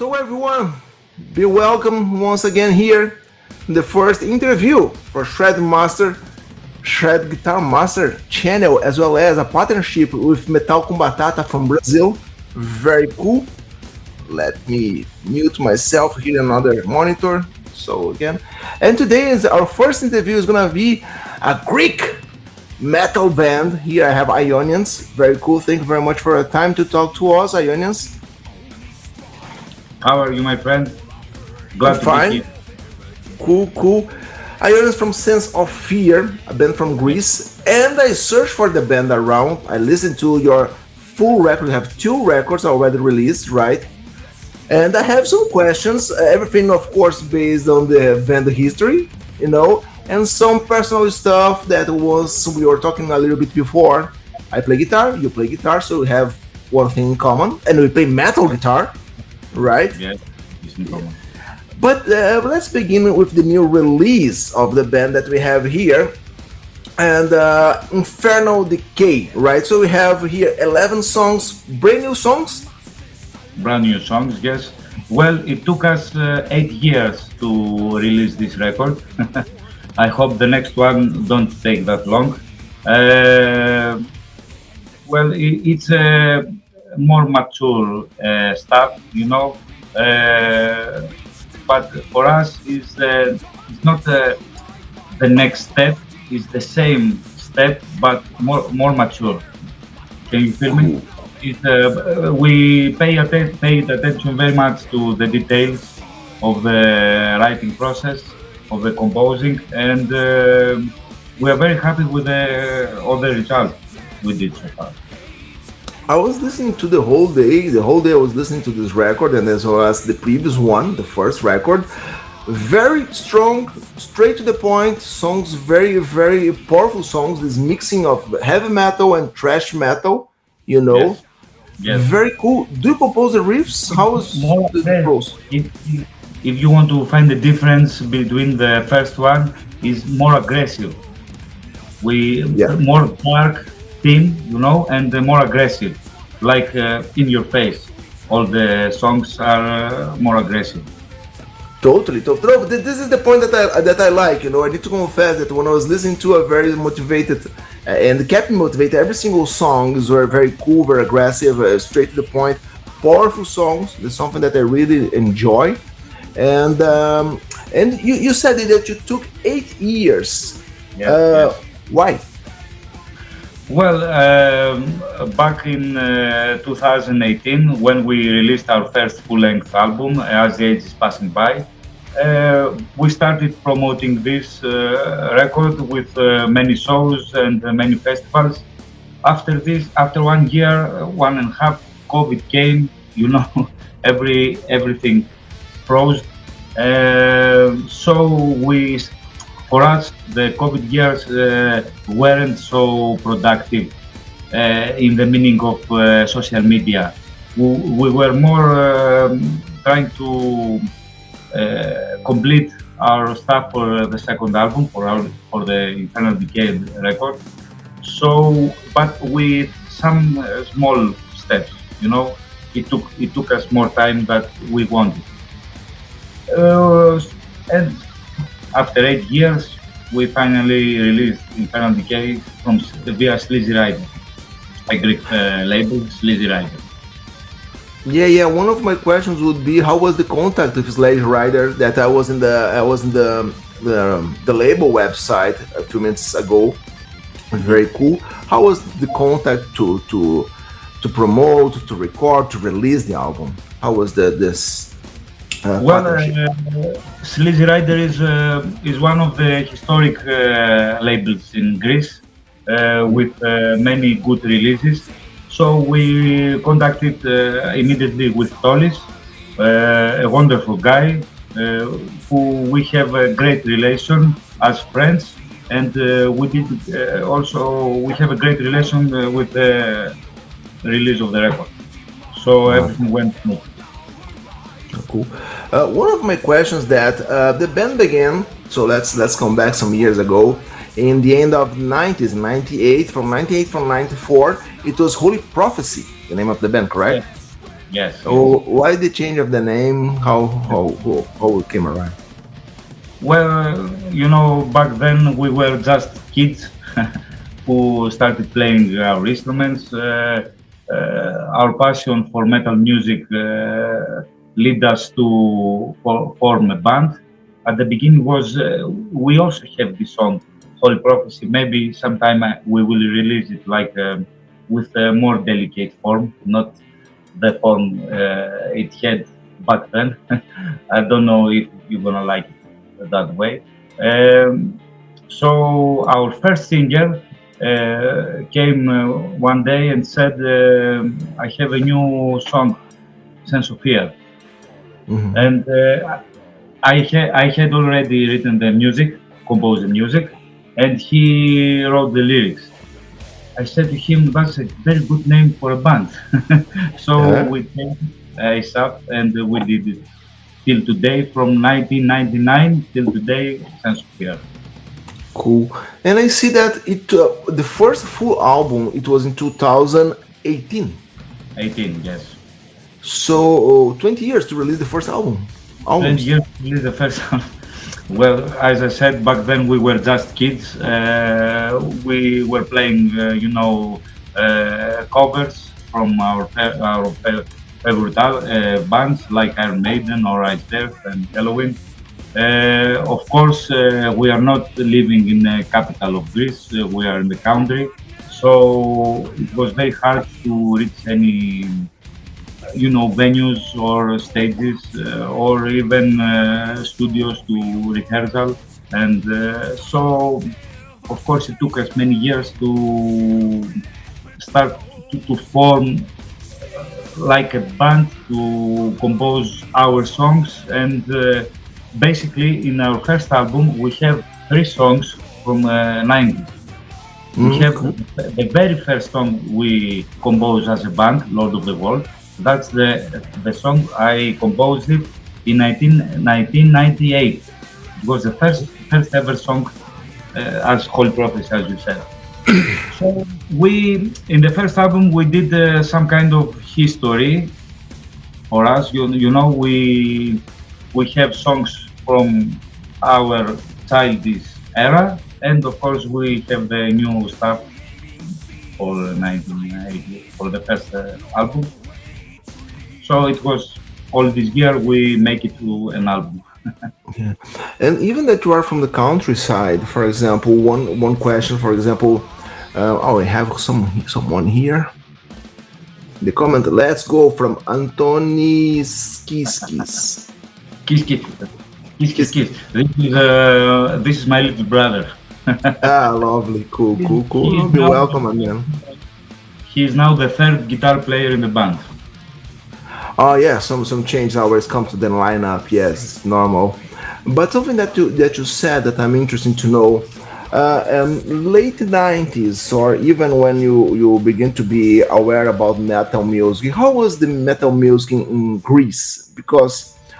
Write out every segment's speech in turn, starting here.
So everyone, be welcome once again here in the first interview for Shred Guitar Master channel, as well as a partnership with Metal com Batata from Brazil. Very cool. Let me mute myself here in another monitor. So again, and today is our first interview is gonna be a Greek metal band. Here I have Ionians. Very cool. Thank you very much for your time to talk to us, Ionians. How are you, my friend? Glad to be here. Cool. Ionians from Sense of Fear, a band from Greece, and I searched for the band around. I listened to your full record. You have 2 records already released, right? And I have some questions. Everything, of course, based on the band history, and some personal stuff that we were talking a little bit before. I play guitar, you play guitar, so we have one thing in common, and we play metal guitar, right? Yeah, it's in common. But let's begin with the new release of the band that we have here, and Infernal Decay, right? So we have here 11 songs, brand new songs. Brand new songs, yes. Well, it took us 8 years to release this record. I hope the next one don't take that long. Well, it's a more mature stuff, but for us, it's not the next step. It's the same step, but more mature. Can you feel me? We paid attention very much to the details of the writing process, of the composing, and we are very happy with all the results we did so far. I was listening to the whole day I was listening to this record, and as well as the previous one, the first record. Very strong, straight to the point songs, very, very powerful songs, this mixing of heavy metal and thrash metal, Yes. Very cool. Do you compose the riffs? How is the process? If you want to find the difference between the first one, is more aggressive. More dark theme, and more aggressive, like in your face. All the songs are more aggressive. Totally. This is the point that I like. I need to confess that when I was listening to a very motivated and kept me motivated, every single songs were very cool, very aggressive, straight to the point, powerful songs. It's something that I really enjoy. And you said that you took 8 years. Yes. Why? Well, back in 2018, when we released our first full-length album, As the Age is Passing By, we started promoting this record with many shows and many festivals. After 1 year, 1.5, COVID came, everything froze. For us, the COVID years weren't so productive in the meaning of social media. We were more trying to complete our stuff for the second album, for the Infernal Decay record. So, but with some small steps, it took us more time than we wanted. And after 8 years, we finally released Infernal Decay via Sleaszy Rider, a Greek label, Sleaszy Rider. Yeah. One of my questions would be, how was the contact with Sleaszy Rider? That I was in the label website a few minutes ago. Very cool. How was the contact to promote, to record, to release the album? How was this? Sleaszy Rider is one of the historic labels in Greece with many good releases. So we contacted immediately with Tolis, a wonderful guy who we have a great relation as friends, and we have a great relation with the release of the record. So everything went smooth. Cool. One of my questions that the band began, so let's come back some years ago, in the end of 90s, 98, from 94, it was Holy Prophecy, the name of the band, correct? Yes, yes. Oh, why the change of the name? How it came around? Well, back then we were just kids who started playing our instruments. Our passion for metal music led us to form a band. At the beginning was we also have this song, Holy Prophecy. Maybe sometime we will release it like with a more delicate form, not the form it had back then. I don't know if you're gonna like it that way. Um, so our first singer came one day and said, "I have a new song, Sense of Fear," Mhm. and I had already written the music, composed the music, and he wrote the lyrics. I said to him, "That's a very good name for a band." So Yeah. we came ASAP and we did it till today, from 1999 till today, Sense of Fear. Cool. And I see that the first full album it was in 2018. 18, yes. So 20 years to release the first album. 20 Almost. years is the first one. Well, as I said, back then we were just kids. We were playing, covers from our favorite bands like Iron Maiden or Iced Earth and Halloween. Of course, we are not living in the capital of Greece. We are in the country, so it was very hard to reach any venues or stages or even studios to rehearsal. And so, of course, it took us many years to start to form like a band to compose our songs. And basically, in our first album, we have 3 songs from 90s. We have Cool. the very first song we composed as a band, Lord of the World. That's the song I composed it in 1998. It was the first ever song as Holy Prophecy, as you said. So we in the first album we did some kind of history for us. We have songs from our childish era, and of course we have the new stuff for 1980 for the first album. So it was all this year we make it to an album. Yeah. And even that you are from the countryside, for example, one question, for example, oh, I have someone here. The comment, let's go from Antoni Skiskis. Kiss, kiss, kiss, kiss, kiss. This is my little brother. Ah, lovely, cool, cool, cool. He is Be now welcome again. he is now the third guitar player in the band. Oh yeah, some change always comes to the lineup. Yes, it's normal. But something that you said that I'm interested to know. Late 90s, or even when you begin to be aware about metal music, how was the metal music in Greece? Because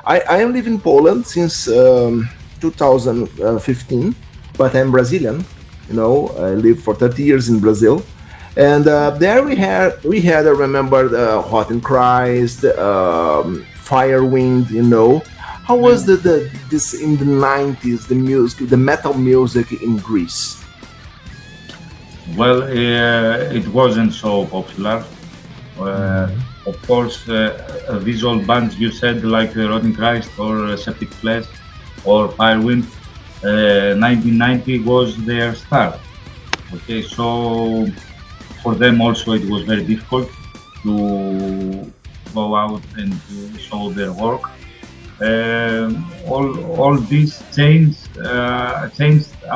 I am living in Poland since 2015, but I'm Brazilian. I lived for 30 years in Brazil, and there we had I remember Hot in Christ, Firewind. How was the this in the 90s, the music, the metal music in Greece? Well, it wasn't so popular. Uh, of course, these old bands you said, like Rotten Christ or Septic Flesh or Firewind, 1990 was their start. Okay, so for them also it was very difficult to go out and to show their work. All this changed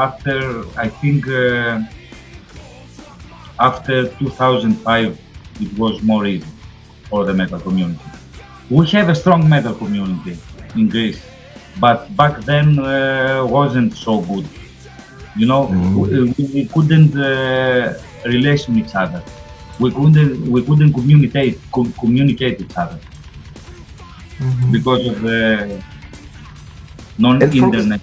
after, I think, after 2005. It was more easy for the metal community. We have a strong metal community in Greece, but back then wasn't so good. We couldn't relation each other. We couldn't communicate each other because of the And for non-internet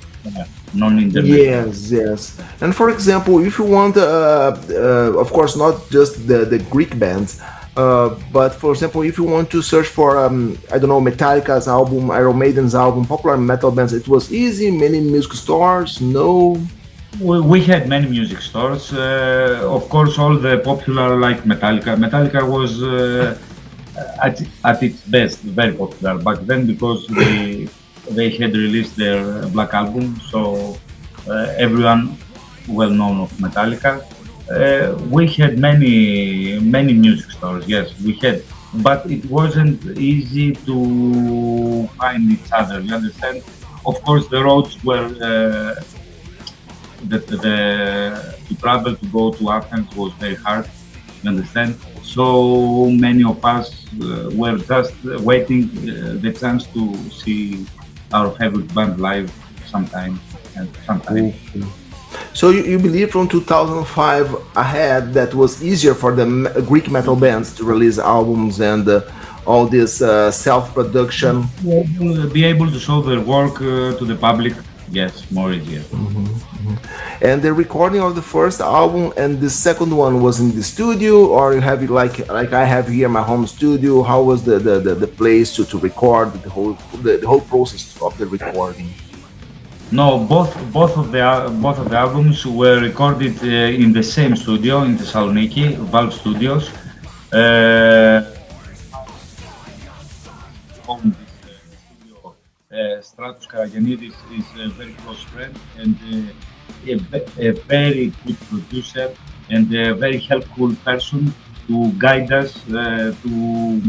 non-internet. Yes, yes. And for example, if you want, of course, not just the Greek bands, But for example, if you want to search for, I don't know, Metallica's album, Iron Maiden's album, popular metal bands, it was easy. Many music stores, no. We had many music stores. Of course, all the popular like Metallica. Metallica was at its best very popular back then because they had released their Black Album, so everyone well known of Metallica. We had many music stores. Yes, we had, but it wasn't easy to find each other. You understand? Of course, the roads were. To travel to go to Athens was very hard, you understand? So many of us were just waiting the chance to see our favorite band live sometime and sometime. Cool. So you believe from 2005 ahead that was easier for the Greek metal bands to release albums and all this self-production? Be able to show their work to the public, yes, more easier. And the recording of the first album and the second one was in the studio, or you have it like I have here my home studio. How was the place to record the whole process of the recording? No, both of the albums were recorded in the same studio in Thessaloniki, Valve Studios. Own this studio. Stratos Karagianidis is a very close friend and a very good producer and a very helpful person to guide us to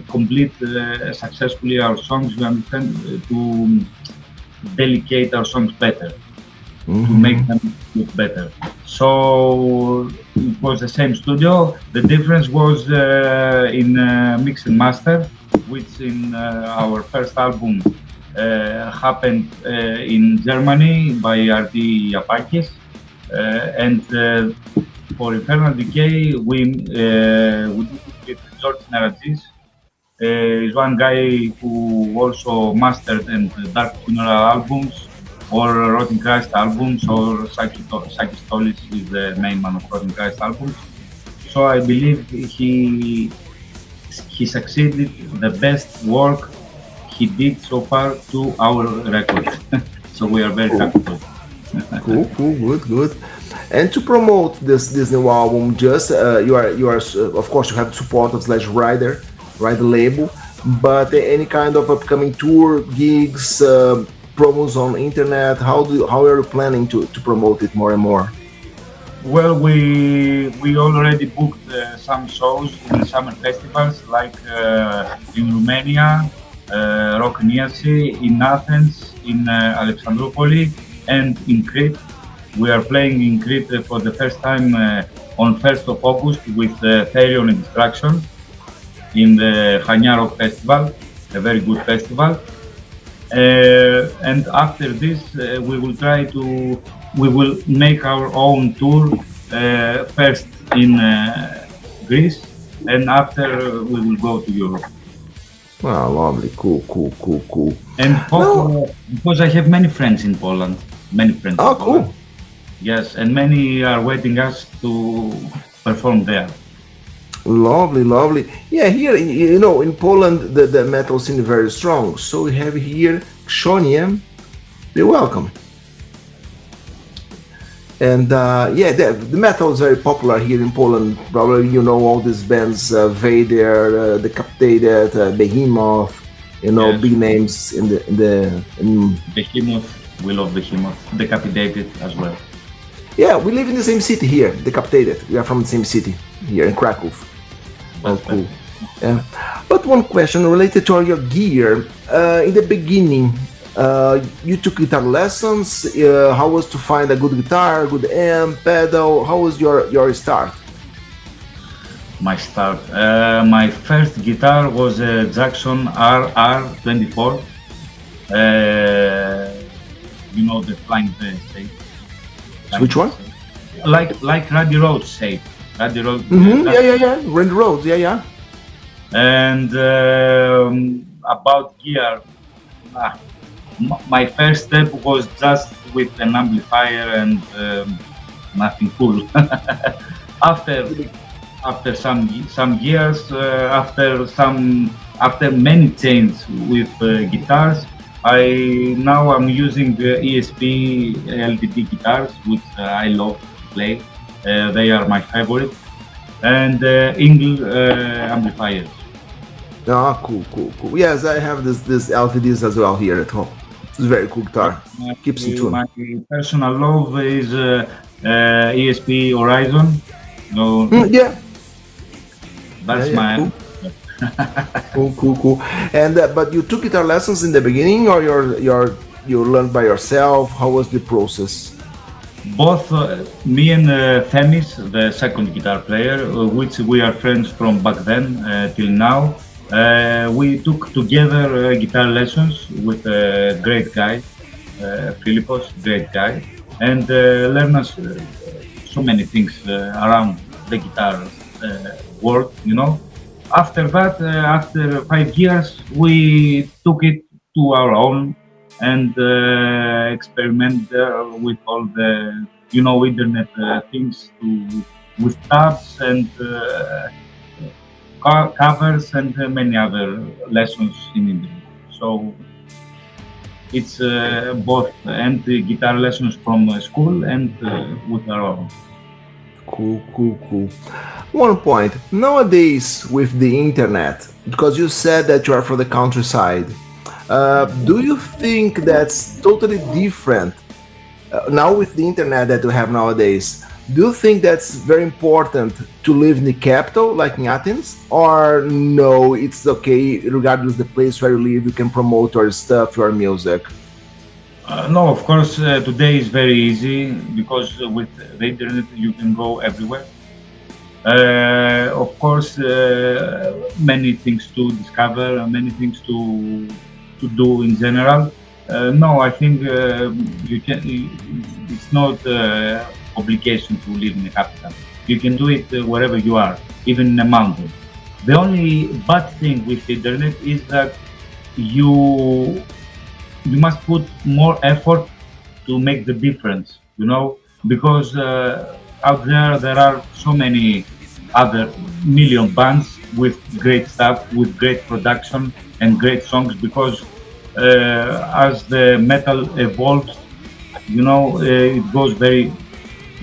complete successfully our songs. You understand? To delicate our songs better, to make them look better. So it was the same studio. The difference was in mix and master, which in our first album happened in Germany by R.D. Yapakis, and for Infernal Decay we did it with George Naradzis. Is one guy who also mastered and Dark Funeral albums, or Rotten Christ albums, or Sakis Tolis is the main man of Rotten Christ albums. So I believe he succeeded the best work he did so far to our record. So we are very happy for it. Cool, good. And to promote this new album, just you are of course you have support of Sleaszy Rider label, but any kind of upcoming tour gigs, promos on internet, how are you planning to promote it more and more? Well, we already booked some shows in summer festivals like in Romania, Rock Niasi, in Athens, in Alexandroupoli, and in Crete. We are playing in Crete for the first time on 1st of August with Therion and Destruction in the Chania Rock Festival, a very good festival. And after this, we will make our own tour, first in Greece, and after we will go to Europe. Wow, lovely, cool. And because I have many friends in Poland, Oh, cool. Yes, and many are waiting us to perform there. Lovely. Yeah, here, in Poland, the metal scene is very strong. So we have here Kshonie. You're welcome. And the metal is very popular here in Poland. Probably you know all these bands, Vader, Decapitated, Behemoth. Yes. Big names in Behemoth, we love Behemoth. Decapitated as well. Yeah, we live in the same city here, Decapitated. We are from the same city here in Krakow. Oh, cool. Yeah. But one question related to your gear. In the beginning, you took guitar lessons. How was to find a good guitar, good amp, pedal? How was your start? My start. My first guitar was a Jackson RR24. The flying shape. Which one? Like Randy Rhoads shape. Randy Rhoads. Yeah. Randy Rhoads. Yeah. And about gear, my first step was just with an amplifier and nothing cool. after some years, after many changes with guitars, I'm using ESP LTD guitars, which I love to play. They are my favorite, and Ingle amplifiers. Ah, cool. Yes, I have this LTDs as well here at home. It's a very cool guitar. Keeps in tune. My personal love is ESP Horizon. No, Yeah. that's Yeah, my. Cool. And but you took guitar lessons in the beginning, or you learned by yourself? How was the process? Both me and Themis, the second guitar player, which we are friends from back then till now, we took together guitar lessons with a great guy, Philippos, great guy, and learn us so many things around the guitar world, you know. After that, after 5 years, we took it to our own and experiment with all the, internet things with tabs and covers and many other lessons in internet. So it's both and guitar lessons from school and with our own. Cool. One point. Nowadays, with the internet, because you said that you are from the countryside, do you think that's totally different now with the internet that we have nowadays? Do you think that's very important to live in the capital, like in Athens, or no? It's okay, regardless the place where you live, you can promote your stuff, your music. No, of course, today is very easy because with the internet you can go everywhere. Of course, many things to discover, many things to do in general. No, I think you can. It's not obligation to live in the capital. You can do it wherever you are, even in a mountain. The only bad thing with the internet is that you must put more effort to make the difference, because out there are so many other million bands with great stuff, with great production and great songs, because as the metal evolves, it goes very,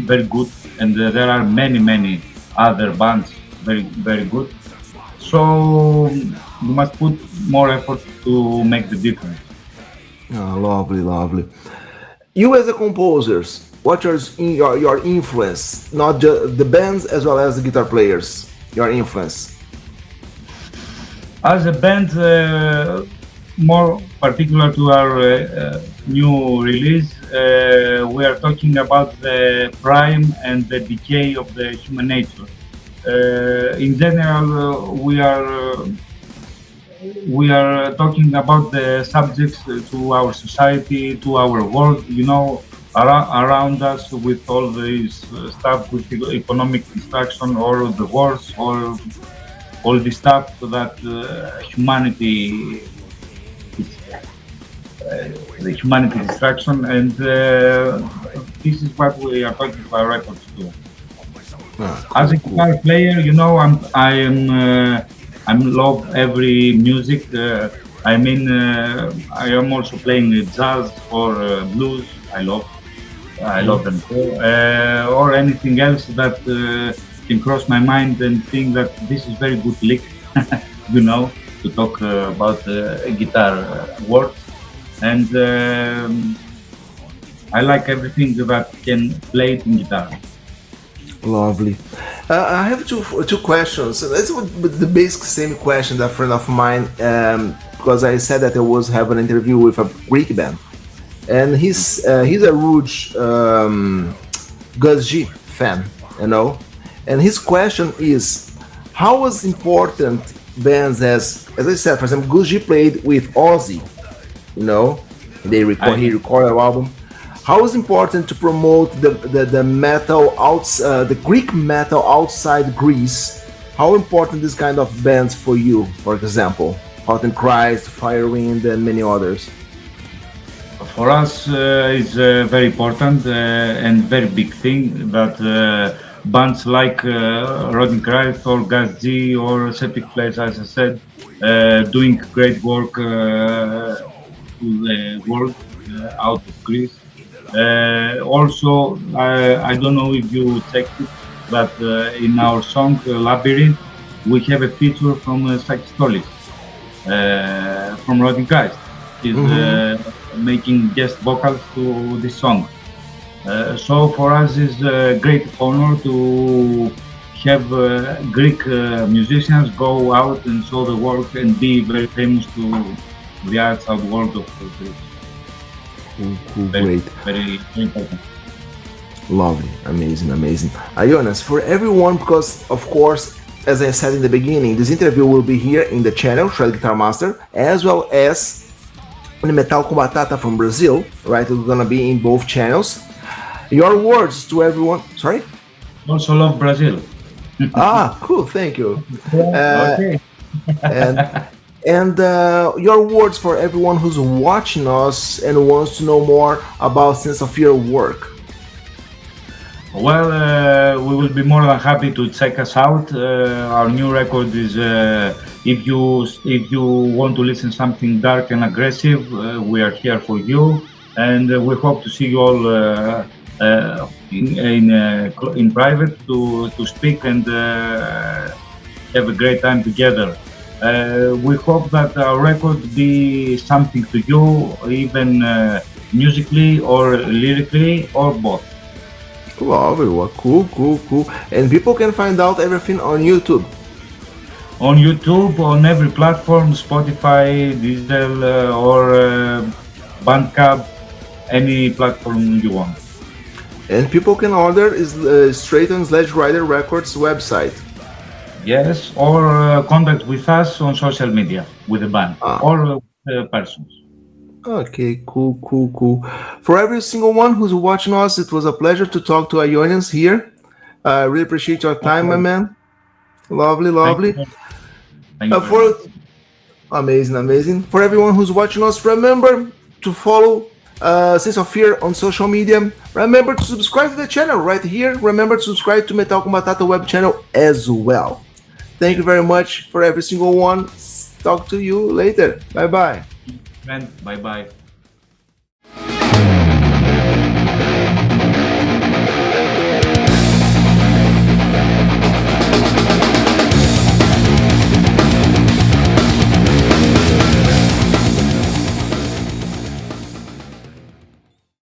very good, and there are many other bands very, very good. So you must put more effort to make the difference. Oh, lovely. You as a composers, what is your influence? Not just the bands as well as the guitar players. Your influence. As a band, more particular to our new release, we are talking about the prime and the decay of the human nature. In general, we are talking about the subjects to our society, to our world, around us, with all this stuff, with economic destruction or the wars or all the stuff that humanity the humanity destruction, and this is what we are talking about records to. As a guitar player, I love every music. I am also playing jazz or blues. I love them too. Or anything else that can cross my mind and think that this is very good lick, to talk about guitar work. And I like everything that can play it in guitar. Lovely. I have two questions. That's the basic same question that a friend of mine, because I said that I was having an interview with a Greek band, and he's a huge Gus G fan, and his question is, how was important bands as I said, for example, Gus G played with Ozzy, he recorded an album. How is important to promote the metal the Greek metal outside Greece? How important this kind of bands for you, for example, Hot and Christ, Firewind, and many others? For us, it's very important and very big thing that bands like Rotten Christ or Gas G or Septic Place, as I said, doing great work to the world out of Greece. Also, I don't know if you checked it, but in our song Labyrinth, we have a feature from Sakistolis from Rotten Christ. He's making guest vocals to this song. So for us, it's a great honor to have Greek musicians go out and show the work and be very famous to the outside world of Greece. Cool, great. Very important. Lovely, amazing. Ionas, for everyone, because of course, as I said in the beginning, this interview will be here in the channel, Shred Guitar Master, as well as in Metal com Batata from Brazil, right? It's gonna be in both channels. Your words to everyone. Sorry? Also love Brazil. Cool, thank you. Okay. and your words for everyone who's watching us and wants to know more about Sense of Fear work. Well, we will be more than happy to check us out. Our new record is, if you want to listen something dark and aggressive, we are here for you, and we hope to see you all in private to speak and have a great time together. We hope that our record be something to you, even musically or lyrically or both. Lovely, well, cool. And people can find out everything on YouTube. On YouTube, on every platform, Spotify, Diesel, or Bandcamp, any platform you want. And people can order is straight on Sleaszy Rider Records website. Yes, or contact with us on social media with the band or persons. Okay, cool. For every single one who's watching us, it was a pleasure to talk to Ionians here. I really appreciate your time, my man. Lovely. Thank you. Amazing. For everyone who's watching us, remember to follow Sense of Fear on social media. Remember to subscribe to the channel right here. Remember to subscribe to Metal com Batata web channel as well. Thank you very much for every single one. Talk to you later. Bye-bye. Bye bye.